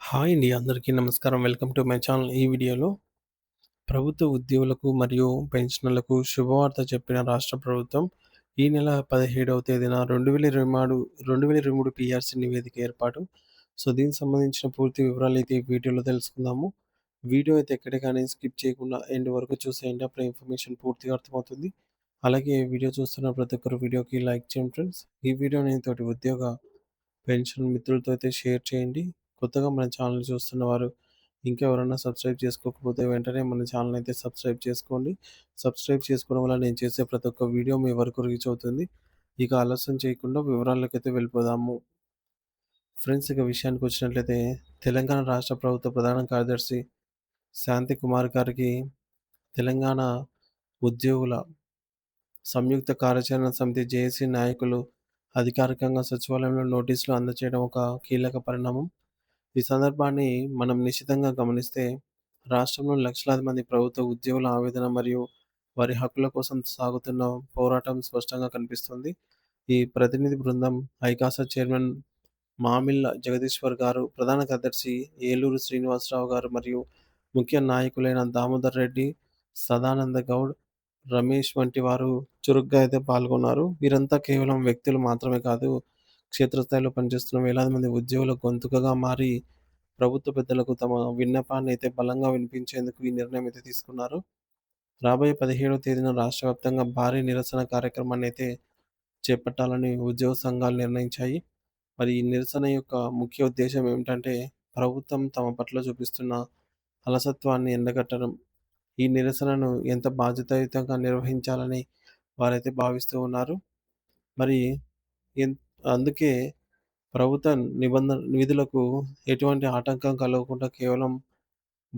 Hi అండి. అందరికీ నమస్కారం. Welcome to my channel. ఈ వీడియోలో ప్రభుత్వ ఉద్యోగులకు మరియు పెన్షనర్లకు శుభవార్త చెప్పిన రాష్ట్ర ప్రభుత్వం ఈ నెల 17వ తేదీన 2023 పీఆర్సీ నివేదిక ఏర్పాటు. దీనికి సంబంధించిన పూర్తి వివరాలైతే ఈ వీడియోలో తెలుసుకుందాము. వీడియో అయితే ఎక్కడ కానీ స్కిప్ చేయకుండా ఎండ్ వరకు చూసేయండి. అప్పుడు ఇన్ఫర్మేషన్ పూర్తిగా అర్థమవుతుంది. అలాగే వీడియో చూస్తున్న ప్రతి ఒక్కరు వీడియోకి లైక్ చేయండి ఫ్రెండ్స్. ఈ వీడియోని తోటి ఉద్యోగ పెన్షన్ మిత్రులతో అయితే షేర్ చేయండి. కొత్తగా మన ఛానల్ చూస్తున్నవారు ఇంకా ఎవరైనా సబ్స్క్రైబ్ చేసుకోకపోతే వెంటనే మన ఛానల్ అయితే సబ్స్క్రైబ్ చేసుకోండి. సబ్స్క్రైబ్ చేసుకోవడం వల్ల నేను చేసే ప్రతి ఒక్క వీడియో మీ వరకు రీచ్ అవుతుంది. ఇక ఆలస్యం చేయకుండా వివరాలకైతే వెళ్ళిపోదాము. ఫ్రెండ్స్, ఇక విషయానికి వచ్చినట్లయితే తెలంగాణ రాష్ట్ర ప్రభుత్వ ప్రధాన కార్యదర్శి శాంతి కుమార్ గారికి తెలంగాణ ఉద్యోగుల సంయుక్త కార్యాచరణ సమితి జేఏసీ నాయకులు అధికారికంగా సచివాలయంలో నోటీసులు అందజేయడం ఒక కీలక పరిణామం. ఈ సందర్భాన్ని మనం నిశితంగా గమనిస్తే రాష్ట్రంలో లక్షలాది మంది ప్రభుత్వ ఉద్యోగుల ఆవేదన మరియు వారి హక్కుల కోసం సాగుతున్న పోరాటం స్పష్టంగా కనిపిస్తుంది. ఈ ప్రతినిధి బృందం ఐకాసా చైర్మన్ మామిళ్ళ జగదీశ్వర్ గారు, ప్రధాన కార్యదర్శి ఏలూరు శ్రీనివాసరావు గారు మరియు ముఖ్య నాయకులైన దామోదర్ రెడ్డి, సదానంద గౌడ్, రమేష్ వంటి వారు చురుగ్గా అయితే పాల్గొన్నారు. వీరంతా కేవలం వ్యక్తులు మాత్రమే కాదు, క్షేత్రస్థాయిలో పనిచేస్తున్న వేలాది మంది ఉద్యోగుల గొంతుకగా మారి ప్రభుత్వ పెద్దలకు తమ విన్నపాన్ని అయితే బలంగా వినిపించేందుకు ఈ నిర్ణయం అయితే తీసుకున్నారు. రాబోయే 17వ తేదీన రాష్ట్ర వ్యాప్తంగా భారీ నిరసన కార్యక్రమాన్ని అయితే చేపట్టాలని ఉద్యోగ సంఘాలు నిర్ణయించాయి. మరి ఈ నిరసన యొక్క ముఖ్య ఉద్దేశ్యం ఏమిటంటే, ప్రభుత్వం తమ పట్ల చూపిస్తున్న అలసత్వాన్ని ఎండగట్టడం. ఈ నిరసనను ఎంత బాధ్యతాయుతంగా నిర్వహించాలని వారైతే భావిస్తూ ఉన్నారు. మరి ఎన్ అందుకే ప్రభుత్వ విధులకు ఎటువంటి ఆటంకం కలగకుండా కేవలం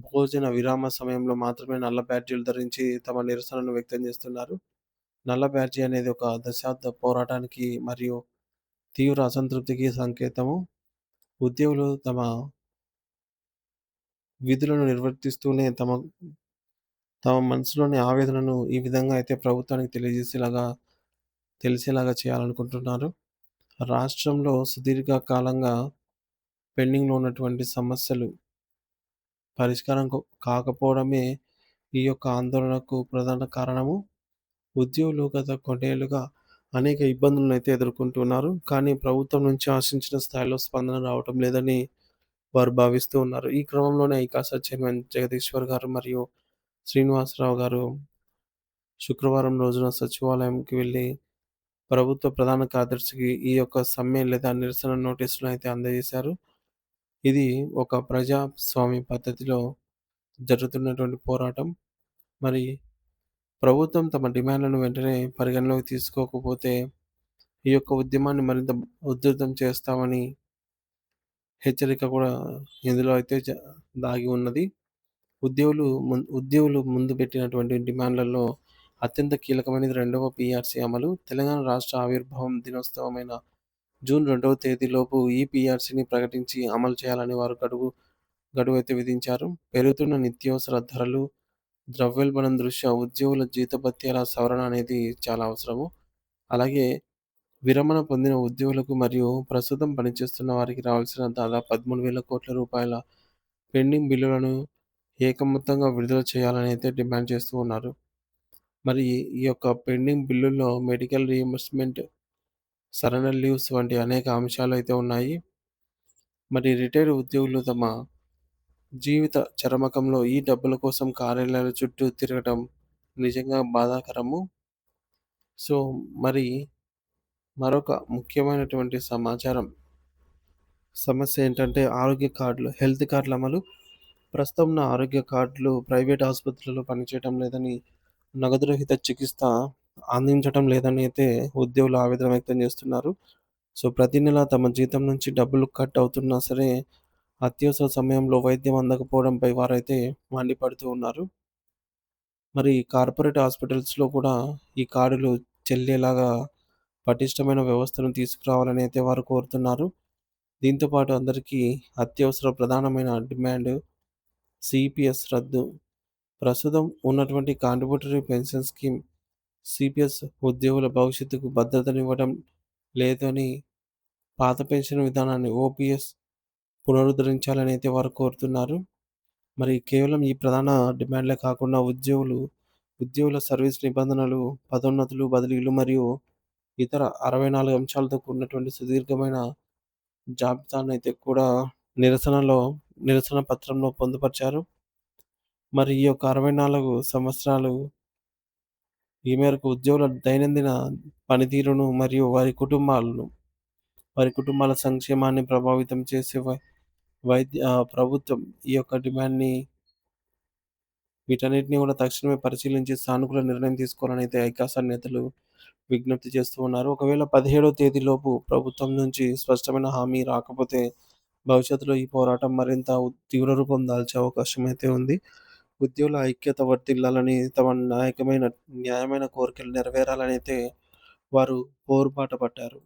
భోజన విరామ సమయంలో మాత్రమే నల్ల బ్యాడ్జీలు ధరించి తమ నిరసనను వ్యక్తం చేస్తున్నారు. నల్ల బ్యాడ్జీ అనేది ఒక దశాబ్ద పోరాటానికి మరియు తీవ్ర అసంతృప్తికి సంకేతము. ఉద్యోగులు తమ విధులను నిర్వర్తిస్తూనే తమ తమ మనసులోని ఆవేదనను ఈ విధంగా అయితే ప్రభుత్వానికి తెలిసేలాగా చేయాలనుకుంటున్నారు. రాష్ట్రంలో సుదీర్ఘ కాలంగా పెండింగ్‌లో ఉన్నటువంటి సమస్యలు పరిష్కారం కాకపోవడమే ఈ యొక్క ఆందోళనకు ప్రధాన కారణము. ఉద్యోగులు గత కొన్నేళ్లుగా అనేక ఇబ్బందులనైతే ఎదుర్కొంటున్నారు. కానీ ప్రభుత్వం నుంచి ఆశించిన స్థాయిలో స్పందన రావటం లేదని వారు భావిస్తూ ఉన్నారు. ఈ క్రమంలోనే ఐకాసా చైర్మన్ జగదీశ్వర్ గారు మరియు శ్రీనివాసరావు గారు శుక్రవారం రోజున సచివాలయంకి వెళ్లి ప్రభుత్వ ప్రధాన కార్యదర్శికి ఈ యొక్క సమ్మె లేదా నిరసన నోటీసులను అయితే అందజేశారు. ఇది ఒక ప్రజాస్వామ్య పద్ధతిలో జరుగుతున్నటువంటి పోరాటం. మరి ప్రభుత్వం తమ డిమాండ్‌లను వెంటనే పరిగణలోకి తీసుకోకపోతే ఈ యొక్క ఉద్యమాన్ని మరింత ఉధృతం చేస్తామని హెచ్చరిక కూడా ఇందులో అయితే దాగి ఉన్నది. ఉద్యోగులు ముందు పెట్టినటువంటి డిమాండ్‌లలో అత్యంత కీలకమైనది రెండవ పీఆర్సీ అమలు. తెలంగాణ రాష్ట్ర ఆవిర్భావం దినోత్సవమైన జూన్ 2వ తేదీలోపు ఈ పీఆర్సీని ప్రకటించి అమలు చేయాలని వారు గడువైతే విధించారు. పెరుగుతున్న నిత్యావసర ధరలు, ద్రవ్యోల్బణం దృష్ట్యా ఉద్యోగుల జీతభత్యాల సవరణ అనేది చాలా అవసరము. అలాగే విరమణ పొందిన ఉద్యోగులకు మరియు ప్రస్తుతం పనిచేస్తున్న వారికి రావాల్సిన దాదాపు 13,000 కోట్ల రూపాయల పెండింగ్ బిల్లులను ఏకమొత్తంగా విడుదల చేయాలని అయితే డిమాండ్ చేస్తూ ఉన్నారు. మరి ఈ యొక్క పెండింగ్ బిల్లుల్లో మెడికల్ రీయింబర్స్‌మెంట్, సరెండర్ లీవ్స్ వంటి అనేక అంశాలు అయితే ఉన్నాయి. మరి రిటైర్డ్ ఉద్యోగులు తమ జీవిత చరమకంలో ఈ డబ్బుల కోసం కార్యాలయాల చుట్టూ తిరగటం నిజంగా బాధాకరము. సో, మరి మరొక ముఖ్యమైనటువంటి సమస్య ఏంటంటే ఆరోగ్య కార్డులు, హెల్త్ కార్డుల అమలు. ప్రస్తుతం ఉన్న ఆరోగ్య కార్డులు ప్రైవేట్ ఆసుపత్రుల్లో పనిచేయటం లేదని, నగదు రహిత చికిత్స అందించటం లేదని అయితే ఉద్యోగులు ఆవేదన వ్యక్తం చేస్తున్నారు. ప్రతి నెల తమ జీతం నుంచి డబ్బులు కట్ అవుతున్నా సరే, అత్యవసర సమయంలో వైద్యం అందకపోవడంపై వారైతే మండిపడుతూ ఉన్నారు. మరి కార్పొరేట్ హాస్పిటల్స్‌లో కూడా ఈ కార్డులు చెల్లేలాగా పటిష్టమైన వ్యవస్థను తీసుకురావాలని అయితే వారు కోరుతున్నారు. దీంతో పాటు అందరికీ అత్యవసర ప్రధానమైన డిమాండ్ సీపీఎస్ రద్దు. ప్రస్తుతం ఉన్నటువంటి కాంట్రిబ్యూటరీ పెన్షన్ స్కీమ్ సీపీఎస్ ఉద్యోగుల భవిష్యత్తుకు భద్రతనివ్వడం లేదని పాత పెన్షన్ విధానాన్ని ఓపీఎస్ పునరుద్ధరించాలని అయితే వారు కోరుతున్నారు. మరి కేవలం ఈ ప్రధాన డిమాండ్‌లే కాకుండా ఉద్యోగుల సర్వీస్ నిబంధనలు, పదోన్నతులు, బదిలీలు మరియు ఇతర 64 అంశాలతో కూడినటువంటి సుదీర్ఘమైన జాబితానైతే కూడా నిరసనలో నిరసన పత్రంలో పొందుపరిచారు. మరి ఈ యొక్క 64 సంవత్సరాలు ఈ మేరకు ఉద్యోగుల దైనందిన పనితీరును మరియు వారి కుటుంబాల సంక్షేమాన్ని ప్రభావితం చేసే ప్రభుత్వం ఈ యొక్క డిమాండ్‌ని వీటన్నిటిని కూడా తక్షణమే పరిశీలించి సానుకూల నిర్ణయం తీసుకోవాలని అయితే ఐకాస నేతలు విజ్ఞప్తి చేస్తూ ఉన్నారు. ఒకవేళ 17వ తేదీలోపు ప్రభుత్వం నుంచి స్పష్టమైన హామీ రాకపోతే భవిష్యత్తులో ఈ పోరాటం మరింత తీవ్ర రూపం దాల్చే అవకాశం అయితే ఉంది. ఉద్యోగుల ఐక్యత వర్ధిల్లాలని, తమ న్యాయమైన కోరికలు నెరవేరాలని అయితే వారు పోరుబాట పట్టారు.